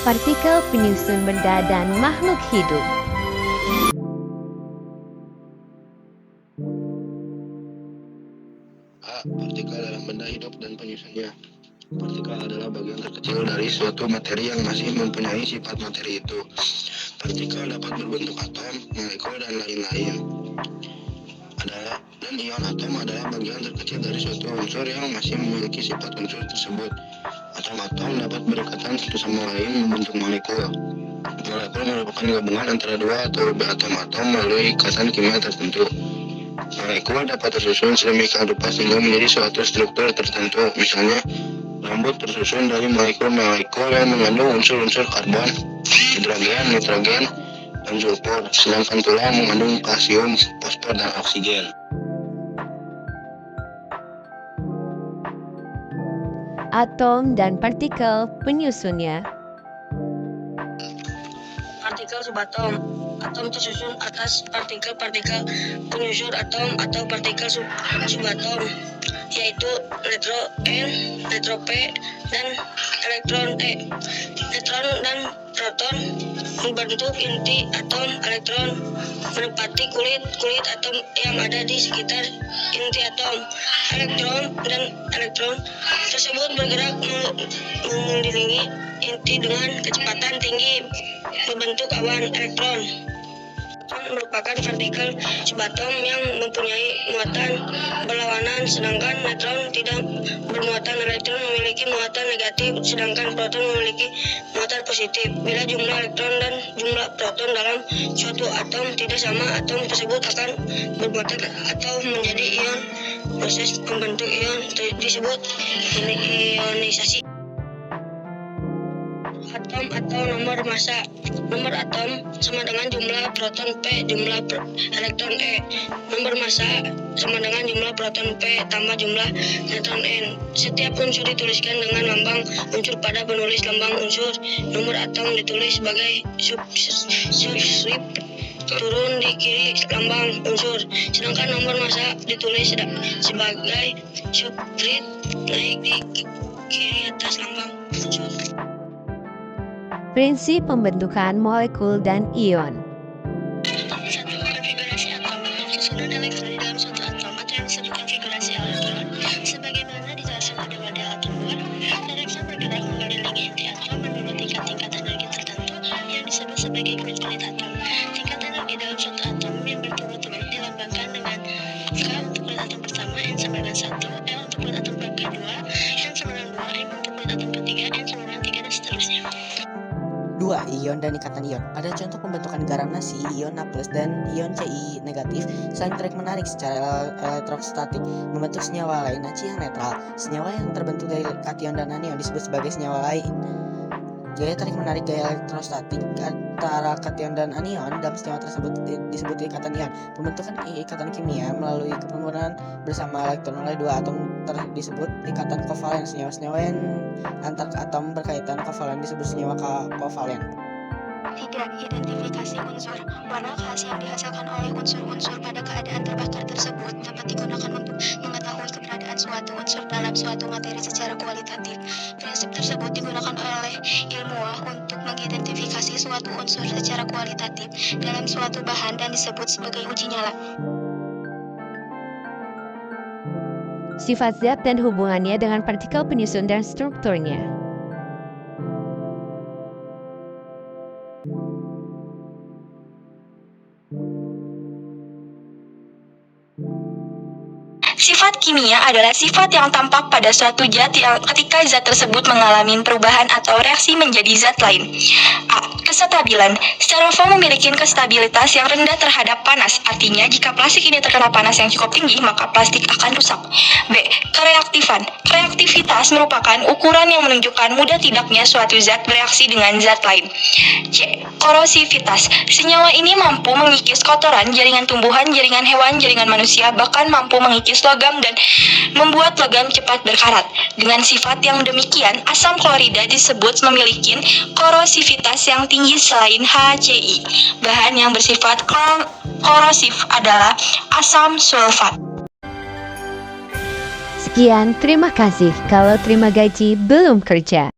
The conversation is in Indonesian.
partikel penyusun benda dan makhluk hidup. A. Partikel dalam benda hidup dan penyusunnya. Partikel adalah bagian terkecil dari suatu materi yang masih mempunyai sifat materi itu. Partikel dapat berbentuk atom, molekul, dan lain-lain. Dan ion atom adalah bagian terkecil dari suatu unsur yang masih memiliki sifat unsur tersebut. Atom-atom dapat berikatan satu sama lain membentuk molekul. Molekul merupakan gabungan antara dua atau lebih atom-atom melalui ikatan kimia tertentu. Molekul dapat tersusun sedemikian rupa sehingga menjadi suatu struktur tertentu. Misalnya, rambut tersusun dari molekul-molekul yang mengandung unsur-unsur karbon, hidrogen, nitrogen, dan sulfur, sedangkan tulang mengandung kalsium, fosfor, dan oksigen. Atom dan partikel penyusunnya. Partikel subatom. Atom tersusun atas partikel-partikel penyusun atom atau partikel subatom, yaitu neutron N, neutron P, dan elektron E. Neutron dan proton membentuk inti atom. Elektron menempati kulit atom yang ada di sekitar inti atom. Elektron tersebut bergerak mengelilingi inti dengan kecepatan tinggi membentuk awan elektron. Merupakan partikel subatom yang mempunyai muatan berlawanan, sedangkan neutron tidak bermuatan. Elektron memiliki muatan negatif, sedangkan proton memiliki muatan positif. Bila jumlah elektron dan jumlah proton dalam suatu atom tidak sama, atom tersebut akan bermuatan atau menjadi ion. Proses pembentuk ion disebut ionisasi. Atom atau nomor massa. Nomor atom sama dengan jumlah proton P jumlah elektron E. Nomor massa sama dengan jumlah proton P tambah jumlah neutron N. Setiap unsur dituliskan dengan lambang unsur pada penulis lambang unsur. Nomor atom ditulis sebagai subscript turun di kiri lambang unsur, sedangkan nomor massa ditulis sebagai subscript naik di kiri atas lambang unsur. Prinsip pembentukan molekul dan ion. 1. Konfigurasi atom. Susunan elektron di dalam suatu atom atau yang disebut konfigurasi elektron, sebagaimana dijelaskan pada model atom Bohr. Elektron bergerak mengelilingi inti atom menurut tingkat-tingkat energi tertentu yang disebut sebagai kulit-kulit atom. Tingkat energi dalam suatu atom yang berturut-turut dilambangkan dengan K untuk kulit atom pertama, N sama dengan 1, L untuk kulit atom kedua, N sama dengan 2, M untuk kulit atom ketiga, N sama dengan 3, dan seterusnya. 2. Ion dan ikatan ion. Pada contoh pembentukan garam nasi, ion Na+ dan ion Ci negatif saling tarik-menarik secara elektrostatik membentuk senyawa lain Naci yang netral. Senyawa yang terbentuk dari kation dan anion disebut sebagai senyawa lain. Gaya tarik-menarik gaya elektrostatik antara kation dan anion dalam senyawa tersebut disebut ikatan ion. Pembentukan ikatan kimia melalui penggunaan bersama elektron oleh dua atom disebut ikatan kovalen. Senyawa-senyawa yang antar atom berkaitan kovalen disebut senyawa kovalen. 3. Identifikasi unsur. Warna khas yang dihasilkan oleh unsur-unsur pada keadaan terbakar tersebut dapat digunakan untuk mengetahui keberadaan suatu unsur dalam suatu materi secara kualitatif. Prinsip tersebut digunakan oleh ilmuwan untuk mengidentifikasi suatu unsur secara kualitatif dalam suatu bahan dan disebut sebagai uji nyala. Sifat zat dan hubungannya dengan partikel penyusun dan strukturnya. Sifat kimia adalah sifat yang tampak pada suatu zat yang ketika zat tersebut mengalami perubahan atau reaksi menjadi zat lain. A. Kestabilan. Styrofoam memiliki kestabilitas yang rendah terhadap panas. Artinya, jika plastik ini terkena panas yang cukup tinggi, maka plastik akan rusak. B. Kereaktifan. Reaktivitas merupakan ukuran yang menunjukkan mudah tidaknya suatu zat bereaksi dengan zat lain. C. Korosivitas. Senyawa ini mampu mengikis kotoran, jaringan tumbuhan, jaringan hewan, jaringan manusia, bahkan mampu mengikis logam dan membuat logam cepat berkarat. Dengan sifat yang demikian, asam klorida disebut memiliki korosivitas yang tinggi selain HCl. Bahan yang bersifat korosif adalah asam sulfat. Sekian, terima kasih. Kalau terima gaji belum kerja.